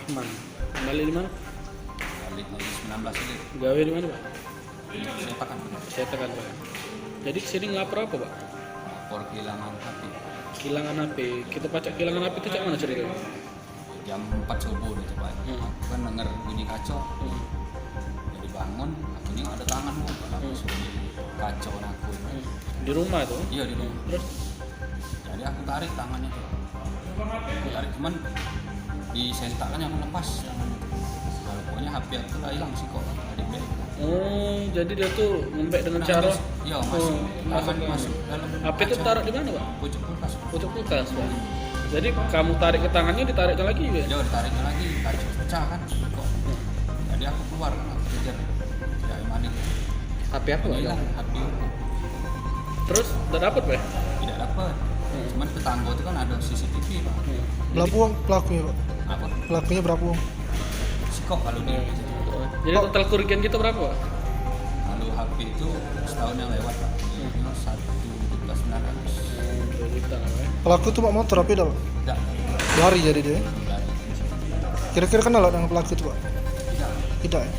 Rahman. Kembali di mana? Balik lagi 19 ini. Gawe di mana, Pak? Saya pakai Saya tekan, Pak. Jadi kesini ngelapor apa, Pak? lapor kehilangan HP. Kehilangan HP. Kita pacak kehilangan HP itu cak mana ceritanya? Jam 4 subuh nih coba. Aku kan denger bunyi kacau. Jadi bangun, aku ini ada tangan bu. Aku bunyi kacau aku. Di rumah tuh? Iya di rumah. Terus? Jadi aku tarik tangannya tuh. Aku tarik cuman di sentak kan yang lepas tangannya. Pokoknya HP aku lah hilang sih kok. Ada bag. Oh, jadi dia tuh ngembek dengan cara Iya masuk. Tangan masuk dalam. HP itu kaca. taruh di mana, Pak? Pojok kulkas. Pojok kulkas, Pak. Jadi kamu tarik ke tangannya, ditarikkan lagi ya? Dia ditariknya lagi, kaca pecah kan kok. Jadi aku keluar kan, aku kejar. Tidak maling. HP apa, Pak? Hilang HP. Terus udah dapet, Pak? Tidak dapat. Cuman tetangga itu kan ada CCTV pak. Berapa uang pelakunya, Pak? Apa? Pelakunya berapa uang? Sikok kalau dia. Jadi total kerugian kita berapa, Pak? Kalau HP itu setahun yang lewat pak. 1.900. 2 juta, Pak. Pelaku tuh Pak motor apa dah, Pak? Tidak. Lari jadi dia. Dari. Kira-kira kenal nggak dengan pelaku itu, Pak? Tidak. Tidak ya?